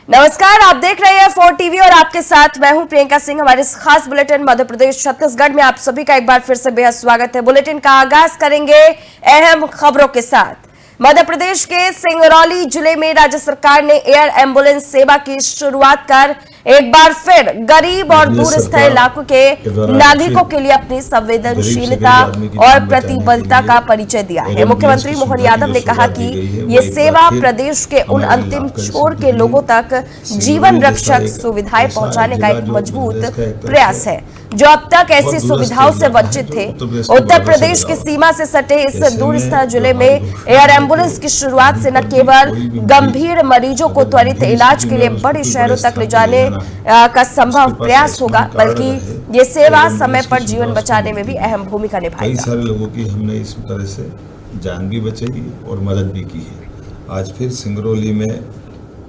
नमस्कार, आप देख रहे हैं 4 टीवी और आपके साथ मैं हूं प्रियंका सिंह। हमारे इस खास बुलेटिन मध्य प्रदेश छत्तीसगढ़ में आप सभी का एक बार फिर से बेहद स्वागत है। बुलेटिन का आगाज करेंगे अहम खबरों के साथ। मध्य प्रदेश के सिंगरौली जिले में राज्य सरकार ने एयर एम्बुलेंस सेवा की शुरुआत कर एक बार फिर गरीब और दूरस्थ इलाकों के नागरिकों के लिए अपनी संवेदनशीलता और प्रतिबद्धता का परिचय दिया है। मुख्यमंत्री मोहन यादव ने कहा कि ये सेवा प्रदेश के उन अंतिम छोर के लोगों तक जीवन रक्षक सुविधाएं पहुंचाने का एक मजबूत प्रयास है जो अब तक ऐसी सुविधाओं से वंचित थे। उत्तर प्रदेश की सीमा से सटे इस दूरस्थ जिले में एयर एम्बुलेंस की शुरुआत से न केवल गंभीर मरीजों को त्वरित इलाज के लिए बड़े शहरों तक ले जाने का संभव प्रयास होगा, बल्कि ये सेवा समय पर जीवन बचाने में भी अहम भूमिका निभाएगी। कई सारे लोगों की हमने इस तरह से जान भी बचाई और मदद भी की है। आज फिर सिंगरौली में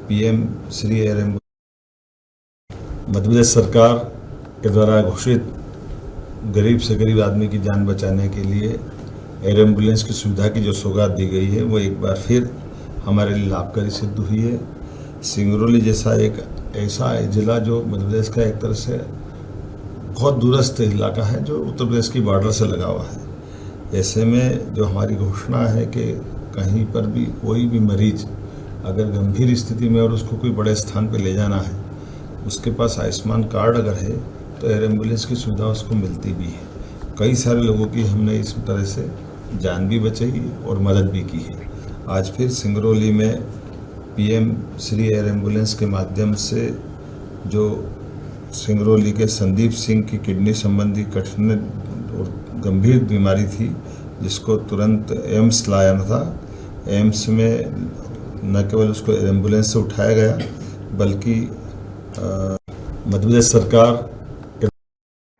PM Shri air ambulance Madhya Pradesh सरकार के द्वारा घोषित गरीब से गरीब आदमी की जान बचाने के लिए एयर एम्बुलेंस की सुविधा की जो सौगात दी गई है वो एक बार फिर हमारे लिए लाभकारी सिद्ध हुई है। सिंगरौली जैसा एक ऐसा जिला जो मध्य प्रदेश का एक तरह से बहुत दूरस्थ इलाका है जो उत्तर प्रदेश की बॉर्डर से लगा हुआ है। ऐसे में जो हमारी घोषणा है कि कहीं पर भी कोई भी मरीज अगर गंभीर स्थिति में और उसको कोई बड़े स्थान पर ले जाना है, उसके पास आयुष्मान कार्ड अगर है तो एयर एम्बुलेंस की सुविधा उसको मिलती भी है। कई सारे लोगों की हमने इस तरह से जान भी बचाई और मदद भी की है। आज फिर सिंगरौली में पीएम श्री एयर एम्बुलेंस के माध्यम से जो सिंगरौली के संदीप सिंह की किडनी संबंधी कठिन और गंभीर बीमारी थी, जिसको तुरंत एम्स लाया था। एम्स में न केवल उसको एम्बुलेंस से उठाया गया बल्कि मध्य प्रदेश सरकार।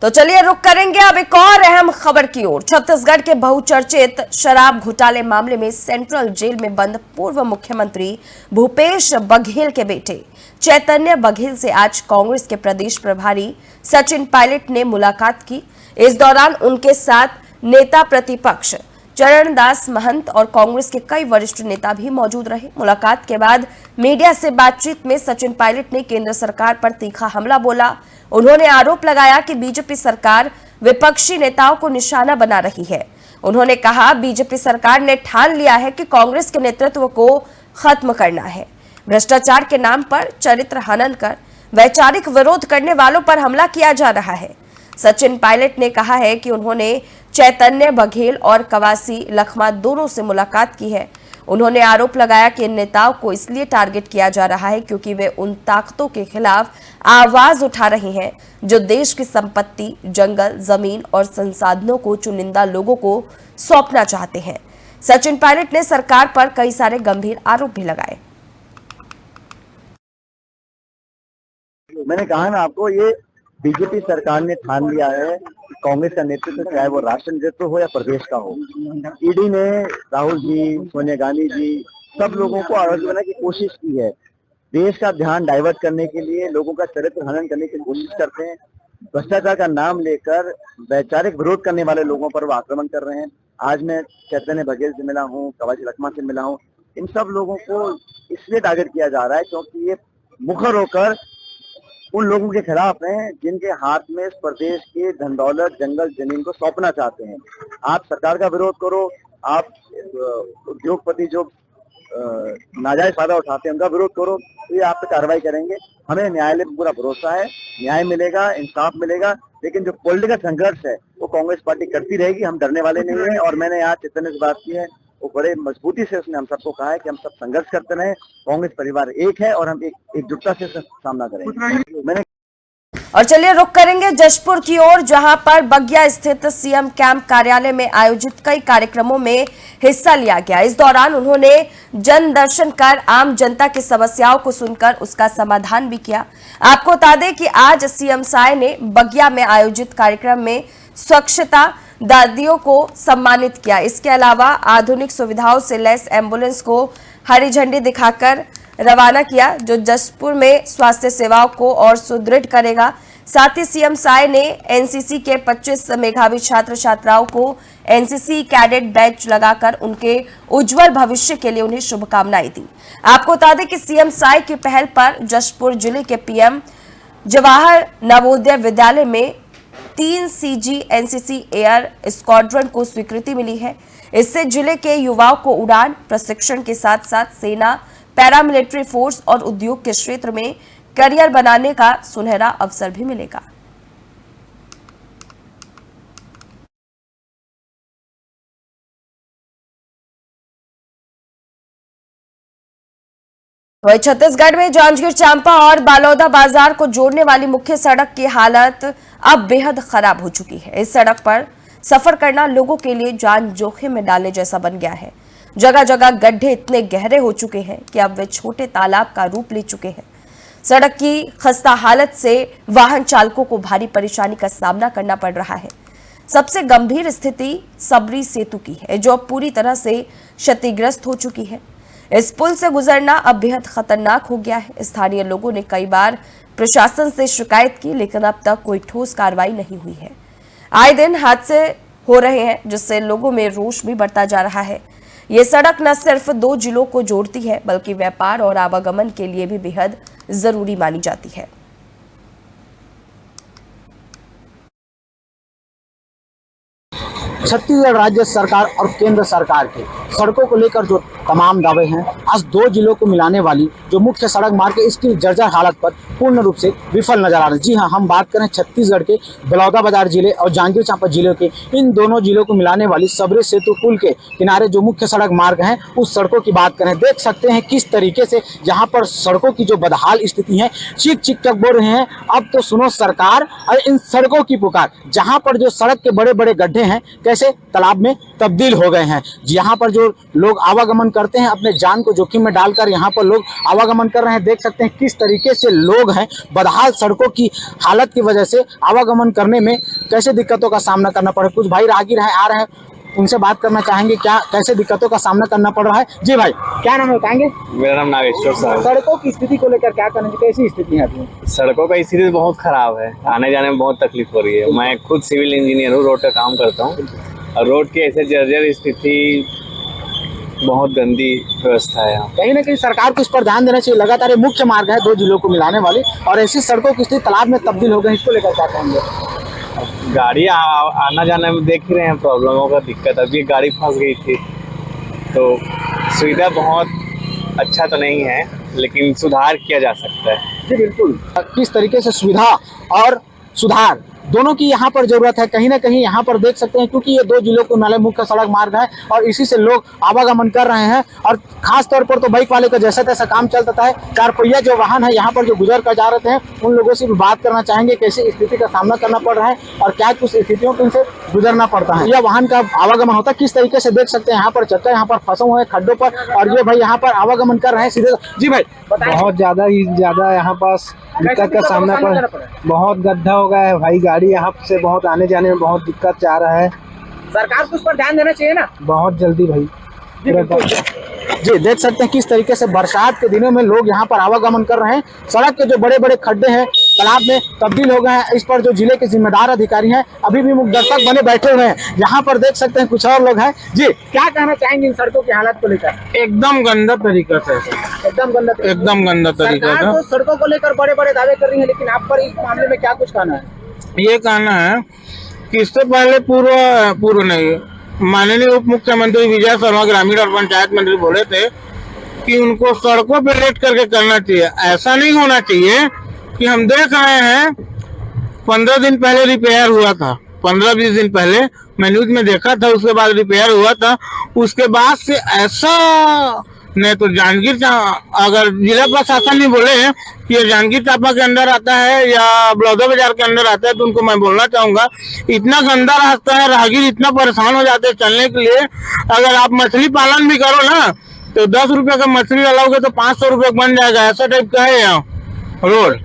तो चलिए रुक करेंगे अब एक और अहम खबर की ओर। छत्तीसगढ़ के बहुचर्चित शराब घोटाले मामले में सेंट्रल जेल में बंद पूर्व मुख्यमंत्री भूपेश बघेल के बेटे चैतन्य बघेल से आज कांग्रेस के प्रदेश प्रभारी सचिन पायलट ने मुलाकात की। इस दौरान उनके साथ नेता प्रतिपक्ष चरणदास महंत और कांग्रेस के कई वरिष्ठ नेता भी मौजूद रहे। मुलाकात के बाद मीडिया से बातचीत में सचिन पायलट ने केंद्र सरकार पर तीखा हमला बोला। उन्होंने आरोप लगाया कि बीजेपी सरकार विपक्षी नेताओं को निशाना बना रही है। उन्होंने कहा, बीजेपी सरकार ने ठान लिया है कि कांग्रेस के नेतृत्व को खत्म करना है। भ्रष्टाचार के नाम पर चरित्र हनन कर वैचारिक विरोध करने वालों पर हमला किया जा रहा है। सचिन पायलट ने कहा है कि उन्होंने चैतन्य बघेल और कवासी लखमा दोनों से मुलाकात की है। उन्होंने आरोप लगाया कि इन नेताओं को इसलिए टारगेट किया जा रहा है क्योंकि वे उन ताकतों के खिलाफ आवाज उठा रहे हैं जो देश की संपत्ति, जंगल, जमीन और संसाधनों को चुनिंदा लोगों को सौंपना चाहते हैं। सचिन पायलट ने सरकार पर कई सारे गंभीर आरोप भी लगाए। मैंने कहा ना आपको, ये बीजेपी सरकार ने ठान लिया है कि कांग्रेस का नेतृत्व, चाहे वो राष्ट्र नेतृत्व हो या प्रदेश का हो, ईडी ने राहुल जी, सोनिया गांधी जी, सब लोगों को आरोपी बनाने की कोशिश की है। देश का ध्यान डाइवर्ट करने के लिए लोगों का चरित्र हनन करने की कोशिश करते हैं। भ्रष्टाचार का नाम लेकर वैचारिक विरोध करने वाले लोगों पर वो आक्रमण कर रहे हैं। आज मैं चैतन्य बघेल से मिला हूँ, कवासी लखमा से मिला हूँ। इन सब लोगों को इसलिए टारगेट किया जा रहा है क्योंकि ये मुखर होकर उन लोगों के खिलाफ हैं जिनके हाथ में इस प्रदेश की धन दौलत, जंगल, जमीन को सौंपना चाहते हैं। आप सरकार का विरोध करो, आप उद्योगपति जो नाजायज फायदा उठाते हैं उनका विरोध करो, तो ये आप पे कार्रवाई करेंगे। हमें न्यायालय पर पूरा भरोसा है, न्याय मिलेगा, इंसाफ मिलेगा। लेकिन जो पॉलिटिकल संघर्ष है वो कांग्रेस पार्टी करती रहेगी, हम डरने वाले नहीं है। और मैंने आज चैतन्य से बात की है, वो बड़े मजबूती से उसने हम सबको कहा है कि हम सब संघर्ष करते रहे। कांग्रेस परिवार एक है और हम एकजुटता से सामना करेंगे। मैंने और चलिए रुक करेंगे जशपुर की ओर, जहां पर बगिया स्थित सीएम कैंप कार्यालय में आयोजित कई कार्यक्रमों में हिस्सा लिया गया। इस दौरान उन्होंने जन दर्शन कर आम जनता की समस्याओं को सुनकर उसका समाधान भी किया। आपको बता दें कि आज सीएम साय ने बगिया में आयोजित कार्यक्रम में स्वच्छता दादियों को सम्मानित किया। इसके अलावा आधुनिक सुविधाओं से लैस एम्बुलेंस को हरी झंडी दिखाकर रवाना किया, जो जशपुर में स्वास्थ्य सेवाओं को और सुदृढ़ करेगा। साथ ही सीएम साय ने एनसीसी के 25 मेधावी छात्र छात्राओं को एनसीसी कैडेट बैच लगाकर उनके उज्जवल भविष्य के लिए उन्हें शुभकामनाएं दी। आपको बता दें कि सीएम साय की पहल पर जशपुर जिले के पीएम जवाहर नवोदय विद्यालय में 3 सीजी एनसीसी एयर स्क्वाड्रन को स्वीकृति मिली है। इससे जिले के युवाओं को उड़ान प्रशिक्षण के साथ साथ सेना, पैरामिलिट्री फोर्स और उद्योग के क्षेत्र में करियर बनाने का सुनहरा अवसर भी मिलेगा। वहीं छत्तीसगढ़ में जांजगीर चांपा और बालोदा बाजार को जोड़ने वाली मुख्य सड़क की हालत अब बेहद खराब हो चुकी है। इस सड़क पर सफर करना लोगों के लिए जान जोखिम में डालने जैसा बन गया है। जगह जगह गड्ढे इतने गहरे हो चुके हैं कि अब वे छोटे तालाब का रूप ले चुके हैं। सड़क की खस्ता हालत से वाहन चालकों को भारी परेशानी का सामना करना पड़ रहा है। सबसे गंभीर स्थिति सबरी सेतु की है, जो अब पूरी तरह से क्षतिग्रस्त हो चुकी है। इस पुल से गुजरना अब बेहद खतरनाक हो गया है। स्थानीय लोगों ने कई बार प्रशासन से शिकायत की, लेकिन अब तक कोई ठोस कार्रवाई नहीं हुई है। आए दिन हादसे हो रहे हैं, जिससे लोगों में रोष भी बढ़ता जा रहा है। ये सड़क न सिर्फ 2 जिलों को जोड़ती है, बल्कि व्यापार और आवागमन के लिए भी बेहद जरूरी मानी जाती है। छत्तीसगढ़ राज्य सरकार और केंद्र सरकार के सड़कों को लेकर जो तमाम दावे हैं, आज 2 जिलों को मिलाने वाली जो मुख्य सड़क मार्ग है, इसकी जर्जर हालत पर पूर्ण रूप से विफल नजर आ रहे हैं। जी हां, हम बात करें छत्तीसगढ़ के बलौदा बाजार जिले और जांजगीर चांपा जिले के, इन दोनों जिलों को मिलाने वाली सबरी सेतु पुल के किनारे जो मुख्य सड़क मार्ग है, उस सड़कों की बात करें, देख सकते हैं किस तरीके से यहाँ पर सड़कों की जो बदहाल स्थिति है। चीख चीख तक बोल रहे हैं, अब तो सुनो सरकार और इन सड़कों की पुकार। जहाँ पर जो सड़क के बड़े बड़े गड्ढे हैं, कैसे तालाब में तब्दील हो गए हैं। यहाँ पर जो लोग आवागमन करते हैं, अपने जान को जोखिम में डालकर यहाँ पर लोग आवागमन कर रहे हैं। देख सकते हैं किस तरीके से लोग हैं, बदहाल सड़कों की हालत की वजह से आवागमन करने में कैसे दिक्कतों का सामना करना पड़े। कुछ भाई राहगीर हैं, आ रहे हैं, उनसे बात करना चाहेंगे, क्या कैसे दिक्कतों का सामना करना पड़ रहा है। जी भाई, क्या नाम है बताएंगे? मेरा नाम नागेश्वर साहब। सड़कों की स्थिति को लेकर क्या कहना चाहिए, कैसी स्थिति है अभी? सड़कों का स्थिति बहुत खराब है, आने जाने में बहुत तकलीफ हो रही है। मैं खुद सिविल इंजीनियर हूँ, रोड का काम करता हूँ, और रोड की ऐसे जर्जर स्थिति, बहुत गंदी व्यवस्था है यहाँ। कहीं ना कहीं सरकार को इस पर ध्यान देना चाहिए। लगातार ये मुख्य मार्ग है 2 जिलों को मिलाने वाली, और ऐसी सड़कों की स्थिति तालाब में तब्दील हो गई, इसको लेकर क्या कहेंगे? गाड़ी आना जाने में देख ही रहे हैं, प्रॉब्लमों का दिक्कत। अभी गाड़ी फंस गई थी, तो सुविधा बहुत अच्छा तो नहीं है, लेकिन सुधार किया जा सकता है। जी बिल्कुल, किस तरीके से सुविधा और सुधार दोनों की यहाँ पर जरूरत है। कहीं ना कहीं यहाँ पर देख सकते हैं, क्योंकि ये 2 जिलों को मिलाने मुख्य सड़क मार्ग है और इसी से लोग आवागमन कर रहे हैं। और खास तौर पर तो बाइक वाले का जैसा तैसा काम चलता है। 4 पहिया जो वाहन है यहाँ पर जो गुजर कर जा रहे हैं, उन लोगों से भी बात करना चाहेंगे कैसी स्थिति का सामना करना पड़ रहा है और क्या कुछ स्थितियों को इनसे गुजरना पड़ता है। यह वाहन का आवागमन होता है, किस तरीके से देख सकते हैं यहाँ पर चक्कर यहाँ पर फंसे हुए हैं खड्डों पर, और ये भाई यहाँ पर आवागमन कर रहे हैं सीधे। जी भाई, बहुत ज्यादा ही ज्यादा यहाँ पास दिक्कत का सामना कर, बहुत गड्ढा हो गया है भाई। गाड़ी यहाँ से बहुत आने जाने में बहुत दिक्कत जा रहा है। सरकार को उस पर ध्यान देना चाहिए ना, बहुत जल्दी भाई। जी देख सकते हैं किस तरीके से बरसात के दिनों में लोग यहाँ पर आवागमन कर रहे हैं। सड़क के जो बड़े बड़े खड्डे हैं तालाब में तब्दील हो गए हैं। इस पर जो जिले के जिम्मेदार अधिकारी हैं अभी भी मुख्य दर्शक बने बैठे हुए हैं। यहाँ पर देख सकते हैं कुछ और लोग हैं। जी, क्या कहना चाहेंगे इन सड़कों की हालत को लेकर? एकदम गंदा तरीका से, एकदम गंदा तरीका सरकार तो सड़कों को लेकर बड़े बड़े दावे कर रही है, लेकिन आप पर इस मामले में क्या कुछ कहना है? ये कहना है कि इससे पहले पूर्व नहीं, माननीय उप मुख्यमंत्री विजय शर्मा ग्रामीण और पंचायत मंत्री बोले थे कि उनको सड़कों पे रेट करके करना चाहिए। ऐसा नहीं होना चाहिए कि हम देख रहे हैं 15 दिन पहले रिपेयर हुआ था, 15-20 दिन पहले मैं न्यूज में देखा था, उसके बाद रिपेयर हुआ था। उसके बाद से ऐसा नहीं, तो जांजगीर अगर जिला प्रशासन नहीं बोले कि ये जांजगीर चांपा के अंदर आता है या बलौदा बाजार के अंदर आता है, तो उनको मैं बोलना चाहूंगा, इतना गंदा रास्ता है, राहगीर इतना परेशान हो जाते हैं चलने के लिए। अगर आप मछली पालन भी करो ना, तो 10 रुपए का मछली डालोगे तो 500 रुपए बन जाएगा, ऐसा टाइप का है यहाँ रोड।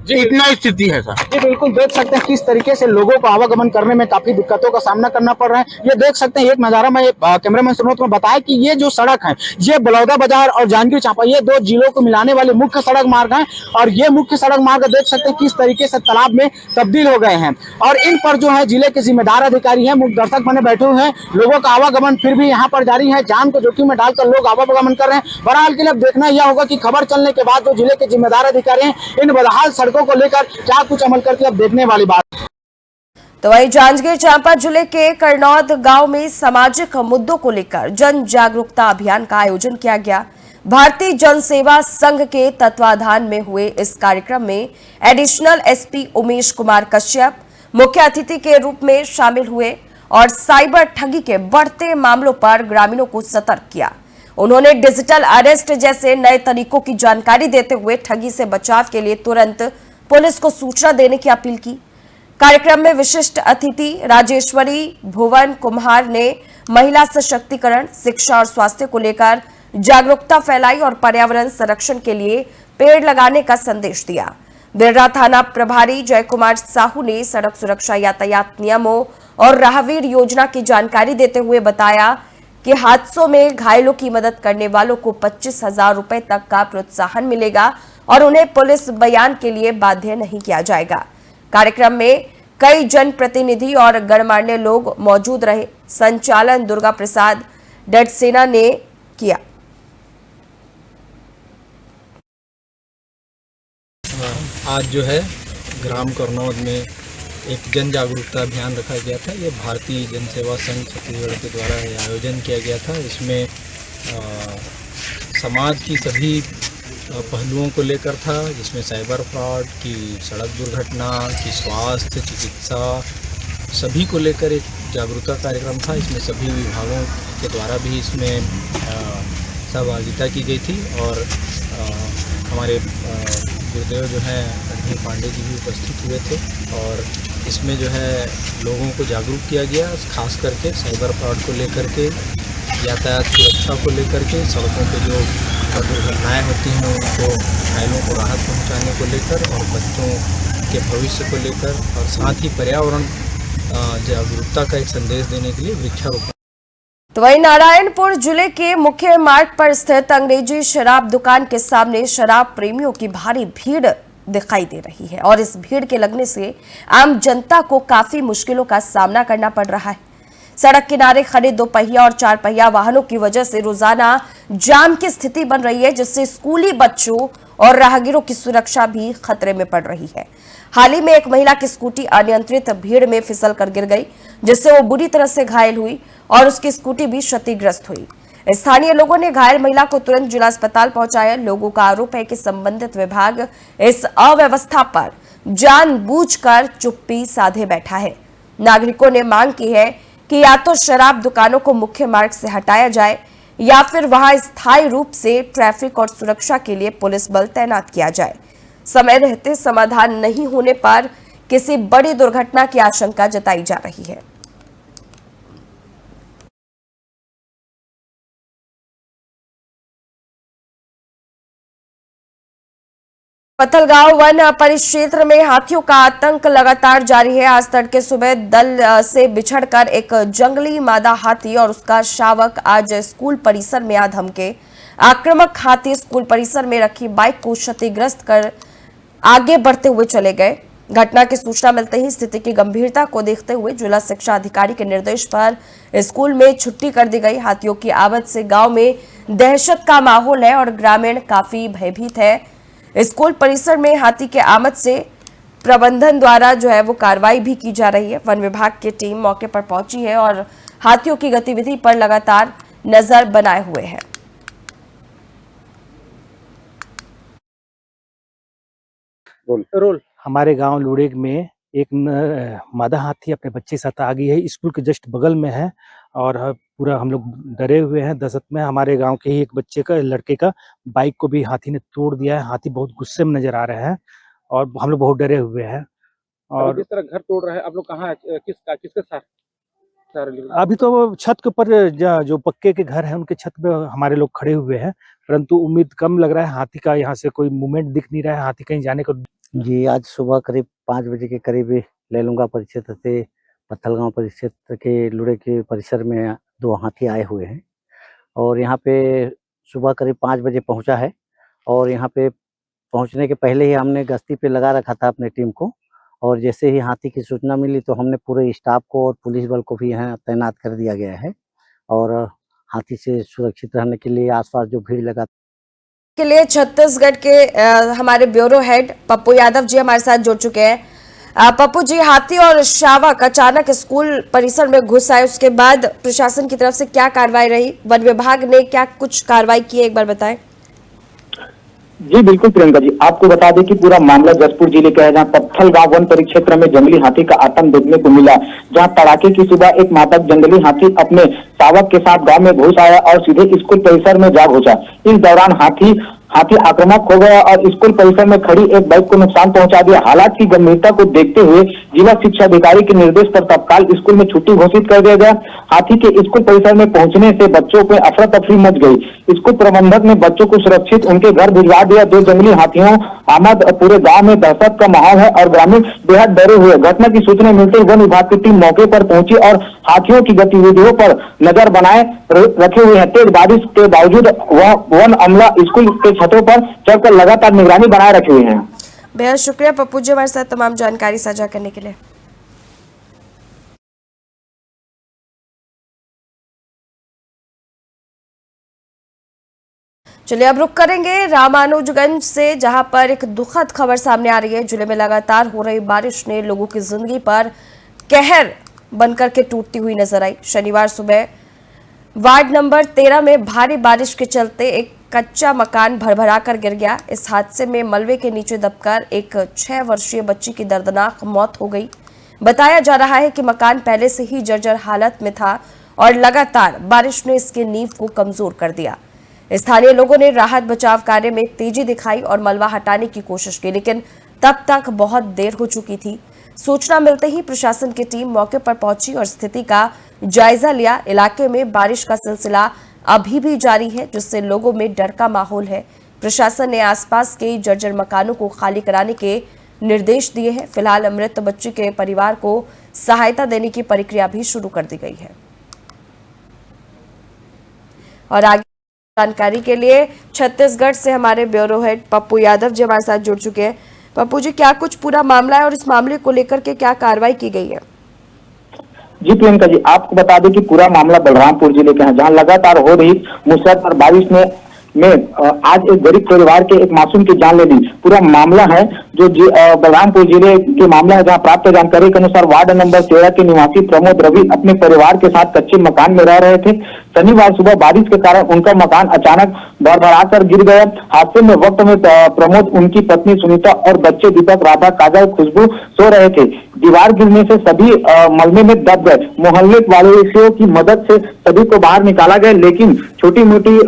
जी इतना स्थिति है सर। जी बिल्कुल देख सकते हैं किस तरीके से लोगों को आवागमन करने में काफी दिक्कतों का सामना करना पड़ रहा है। ये देख सकते हैं एक नजारा में कैमरामैन सुनोत में बताया कि ये जो सड़क है ये बलौदा बाजार और जांजगीर चांपा ये दो जिलों को मिलाने वाले मुख्य सड़क मार्ग है और ये मुख्य सड़क मार्ग देख सकते हैं किस तरीके से तालाब में तब्दील हो गए हैं और इन पर जो है जिले के जिम्मेदार अधिकारी हैं मुख्य दर्शक बने बैठे हुए हैं। लोगों का आवागमन फिर भी यहाँ पर जारी है, जान को जोखिम में डालकर लोग आवागमन कर रहे हैं। बहरहाल के लिए अब देखना यह होगा कि खबर चलने के बाद जो जिले के जिम्मेदार अधिकारी हैं इन बदहाल सड़कों को लेकर क्या कुछ अमल करते हैं, अब देखने वाली बात। तो वहीं जांजगीर चांपा जिले के करनौद गांव में सामाजिक मुद्दों को लेकर जन जागरूकता अभियान का आयोजन किया गया। भारतीय जन सेवा संघ के तत्वाधान में हुए इस कार्यक्रम में एडिशनल एसपी उमेश कुमार कश्यप मुख्य अतिथि के रूप में शामिल हुए और साइबर ठगी के बढ़ते मामलों पर ग्रामीणों को सतर्क किया। उन्होंने डिजिटल अरेस्ट जैसे नए तरीकों की जानकारी देते हुए ठगी से बचाव के लिए तुरंत पुलिस को सूचना देने की अपील की। कार्यक्रम में विशिष्ट अतिथि राजेश्वरी भुवन कुम्हार ने महिला सशक्तिकरण, शिक्षा और स्वास्थ्य को लेकर जागरूकता फैलाई और पर्यावरण संरक्षण के लिए पेड़ लगाने का संदेश दिया। बिररा थाना प्रभारी जय कुमार साहू ने सड़क सुरक्षा, यातायात नियमों और राहगीर योजना की जानकारी देते हुए बताया कि हादसों में घायलों की मदद करने वालों को 25,000 रुपए तक का प्रोत्साहन मिलेगा और उन्हें पुलिस बयान के लिए बाध्य नहीं किया जाएगा। कार्यक्रम में कई जनप्रतिनिधि और गणमान्य लोग मौजूद रहे। संचालन दुर्गा प्रसाद डडसेना ने किया। आज जो है ग्राम करनौद में एक जन जागरूकता अभियान रखा गया था। ये भारतीय जन सेवा संघ छत्तीसगढ़ के द्वारा ये आयोजन किया गया था। इसमें समाज की सभी पहलुओं को लेकर था, जिसमें साइबर फ्रॉड की, सड़क दुर्घटना की, स्वास्थ्य, चिकित्सा, सभी को लेकर एक जागरूकता कार्यक्रम था। इसमें सभी विभागों के द्वारा भी इसमें सहभागिता की गई थी और हमारे गुरुदेव जो हैं रणधीर पांडे जी भी उपस्थित हुए थे और इसमें जो है लोगों को जागरूक किया गया, खास करके साइबर फ्रॉड को लेकर के, यातायात सुरक्षा को लेकर के, सड़कों पे जो दुर्घटनाएं होती हैं उनको, घायलों को राहत पहुंचाने को लेकर और बच्चों के भविष्य को लेकर और साथ ही पर्यावरण जागरूकता का एक संदेश देने के लिए वृक्षारोपण। तो वहीं नारायणपुर जिले के मुख्य मार्ग पर स्थित अंग्रेजी शराब दुकान के सामने शराब प्रेमियों की भारी भीड़ दिखाई दे रही है और इस भीड़ के लगने से आम जनता को काफी मुश्किलों का सामना करना पड़ रहा है। सड़क किनारे खड़े 2 पहिया और 4 पहिया वाहनों की वजह से रोजाना जाम की स्थिति बन रही है, जिससे स्कूली बच्चों और राहगीरों की सुरक्षा भी खतरे में पड़ रही है। हाल ही में एक महिला की स्कूटी अनियंत्रित भीड़ में फिसल कर गिर गई, जिससे वो बुरी तरह से घायल हुई और उसकी स्कूटी भी क्षतिग्रस्त हुई। स्थानीय लोगों ने घायल महिला को तुरंत जिला अस्पताल पहुंचाया। लोगों का आरोप है कि संबंधित विभाग इस अव्यवस्था पर जानबूझकर चुप्पी साधे बैठा है। नागरिकों ने मांग की है कि या तो शराब दुकानों को मुख्य मार्ग से हटाया जाए या फिर वहां स्थायी रूप से ट्रैफिक और सुरक्षा के लिए पुलिस बल तैनात किया जाए। समय रहते समाधान नहीं होने पर किसी बड़ी दुर्घटना की आशंका जताई जा रही है। पथलगांव वन परिक्षेत्र में हाथियों का आतंक लगातार जारी है। आज तड़के सुबह दल से बिछड़कर एक जंगली मादा हाथी और उसका शावक आज स्कूल परिसर में आ धमके। आक्रामक हाथी स्कूल परिसर में रखी बाइक को क्षतिग्रस्त कर आगे बढ़ते हुए चले गए। घटना की सूचना मिलते ही स्थिति की गंभीरता को देखते हुए जिला शिक्षा अधिकारी के निर्देश पर स्कूल में छुट्टी कर दी गई। हाथियों की आवत से गांव में दहशत का माहौल है और ग्रामीण काफी भयभीत है। स्कूल परिसर में हाथी के आमद से प्रबंधन द्वारा जो है वो कार्रवाई भी की जा रही है। वन विभाग की टीम मौके पर पहुंची है और हाथियों की गतिविधि पर लगातार नजर बनाए हुए है। रोल हमारे गांव लुड़ेग में एक मादा हाथी अपने बच्चे के साथ आ गई है। स्कूल के जस्ट बगल में है और पूरा हम लोग डरे हुए हैं। दहशत में हमारे गांव के ही एक बच्चे का, लड़के का बाइक को भी हाथी ने तोड़ दिया है। हाथी बहुत गुस्से में नजर आ रहे हैं और हम लोग बहुत डरे हुए हैं। और किस तरह घर तोड़ रहे हैं आप लोग, कहाँ किसके साथ? अभी तो छत के ऊपर जो पक्के के घर हैं उनके छत पे हमारे लोग खड़े हुए हैं, परंतु उम्मीद कम लग रहा है। हाथी का यहाँ से कोई मूवमेंट दिख नहीं रहा है, हाथी कहीं जाने को जी, आज सुबह करीब 5 बजे के करीब लैलूंगा परिक्षेत्र से पत्थलगांव परिक्षेत्र के लुड़े के परिसर में 2 हाथी आए हुए हैं और यहाँ पे सुबह करीब 5 बजे पहुँचा है और यहाँ पे पहुँचने के पहले ही हमने गश्ती पे लगा रखा था अपनी टीम को और जैसे ही हाथी की सूचना मिली तो हमने पूरे स्टाफ को और पुलिस बल को भी यहाँ तैनात कर दिया गया है और हाथी से सुरक्षित रहने के लिए आसपास जो भीड़ लगा के लिए छत्तीसगढ़ के हमारे ब्यूरो हेड पप्पू यादव जी हमारे साथ जुड़ चुके हैं। पप्पू जी, हाथी और शावक अचानक स्कूल परिसर में घुस आए, उसके बाद प्रशासन की तरफ से क्या कार्रवाई रही, वन विभाग ने क्या कुछ कार्रवाई की, एक बार बताएं। जी बिल्कुल प्रियंका जी, आपको बता दें कि पूरा मामला जसपुर जिले का है, जहां पत्थलगांव वन परिक्षेत्र में जंगली हाथी का आतंक देखने को मिला। जहां तड़ाके की सुबह एक मातक जंगली हाथी अपने शावक के साथ गांव में घुस आया और सीधे स्कूल परिसर में जा घुसा। इस दौरान हाथी आक्रामक हो गया और स्कूल परिसर में खड़ी एक बाइक को नुकसान पहुंचा दिया। हालात की गंभीरता को देखते हुए जिला शिक्षा अधिकारी के निर्देश पर तत्काल स्कूल में छुट्टी घोषित कर दिया गया। हाथी के स्कूल परिसर में पहुंचने से बच्चों में अफरा तफरी मच गई। स्कूल प्रबंधक ने बच्चों को सुरक्षित उनके घर भिजवा दिया। दो जंगली हाथियों आमद पूरे गांव में दहशत का माहौल है और ग्रामीण बेहद डरे हुए। घटना की सूचना मिलते ही वन विभाग की टीम मौके पर पहुंची और हाथियों की गतिविधियों पर नजर बनाए रखे हुए हैं। तेज बारिश के बावजूद वह वन अमला स्कूल के छतों पर चढ़कर लगातार निगरानी बनाए रखे हुए हैं। बेहद शुक्रिया पप्पू जी हमारे साथ तमाम जानकारी साझा करने के लिए। चलिए अब रुक करेंगे रामानुजगंज से, जहां पर एक दुखद खबर सामने आ रही है। जिले में लगातार हो रही बारिश ने लोगों की जिंदगी पर कहर बनकर के टूटती हुई नजर आई। शनिवार सुबह वार्ड नंबर 13 में भारी बारिश के चलते एक कच्चा मकान भरभरा कर गिर गया। इस हादसे में मलबे के नीचे दबकर एक 6 वर्षीय बच्ची की दर्दनाक मौत हो गई। बताया जा रहा है कि मकान पहले से ही जर्जर हालत में था और लगातार बारिश ने इसकी नींव को कमजोर कर दिया। स्थानीय लोगों ने राहत बचाव कार्य में तेजी दिखाई और मलबा हटाने की कोशिश की, लेकिन तब तक बहुत देर हो चुकी थी। सूचना मिलते ही प्रशासन की टीम मौके पर पहुंची और स्थिति का जायजा लिया। इलाके में बारिश का सिलसिला अभी भी जारी है, जिससे लोगों में डर का माहौल है। प्रशासन ने आसपास के जर्जर मकानों को खाली कराने के निर्देश दिए हैं। फिलहाल मृत बच्ची के परिवार को सहायता देने की प्रक्रिया भी शुरू कर दी गई है। और आगे जानकारी के लिए छत्तीसगढ़ से हमारे ब्यूरो हेड पप्पू यादव जी हमारे साथ जुड़ चुके हैं। पप्पू जी, क्या कुछ पूरा मामला है और इस मामले को लेकर के क्या कार्रवाई की गई है? जी प्रियंका जी, आपको बता दें कि पूरा मामला बलरामपुर जिले का है, जहां लगातार हो रही मूसलाधार बारिश में आज एक गरीब परिवार के एक मासूम की जान ले ली। पूरा मामला है जो बलरामपुर जिले के मामला है, जहां प्राप्त जानकारी के अनुसार वार्ड नंबर 13 के निवासी प्रमोद रवि अपने परिवार के साथ कच्चे मकान में रह रहे थे। शनिवार सुबह बारिश के कारण उनका मकान अचानक भरभराकर गिर गया। हादसे में वक्त में प्रमोद, उनकी पत्नी सुनीता और बच्चे दीपक, राधा, काजल, खुशबू सो रहे थे। दीवार गिरने से सभी मलबे में दब गए। मोहल्ले वालों की मदद से सभी को बाहर निकाला गया, लेकिन छोटी मोटी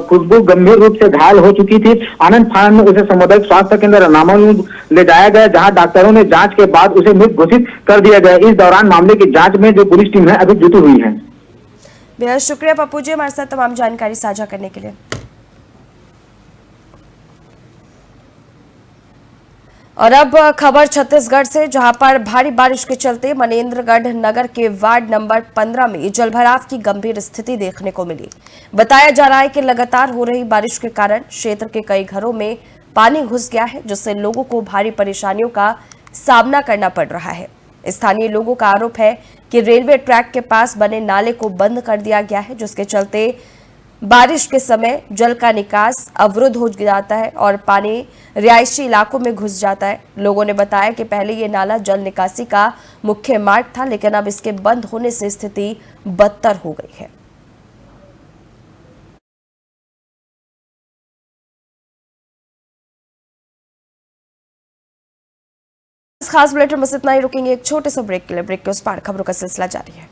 खुशबू गंभीर रूप से घायल हो चुकी थी। आनंद फानंद में उसे सामुदायिक स्वास्थ्य केंद्र रामानुज ले जाया गया, जहां डॉक्टरों ने जांच के बाद उसे मृत घोषित कर दिया गया। इस दौरान मामले की जांच में जो पुलिस टीम है अभी जुटी हुई है। बेहद शुक्रिया पप्पू जी हमारे साथ तमाम जानकारी साझा करने के लिए। और अब खबर छत्तीसगढ़ से, जहां पर भारी बारिश के चलते मनेन्द्रगढ़ नगर के वार्ड नंबर 15 में जलभराव की गंभीर स्थिति देखने को मिली। बताया जा रहा है कि लगातार हो रही बारिश के कारण क्षेत्र के कई घरों में पानी घुस गया है, जिससे लोगों को भारी परेशानियों का सामना करना पड़ रहा है। स्थानीय लोगों का आरोप है कि रेलवे ट्रैक के पास बने नाले को बंद कर दिया गया है, जिसके चलते बारिश के समय जल का निकास अवरुद्ध हो जाता है और पानी रिहायशी इलाकों में घुस जाता है। लोगों ने बताया कि पहले ये नाला जल निकासी का मुख्य मार्ग था, लेकिन अब इसके बंद होने से स्थिति बदतर हो गई है। इस खास बुलेटिन में इतना ही, रुकेंगे एक छोटे से ब्रेक के लिए। ब्रेक के उस पार खबरों का सिलसिला जारी है।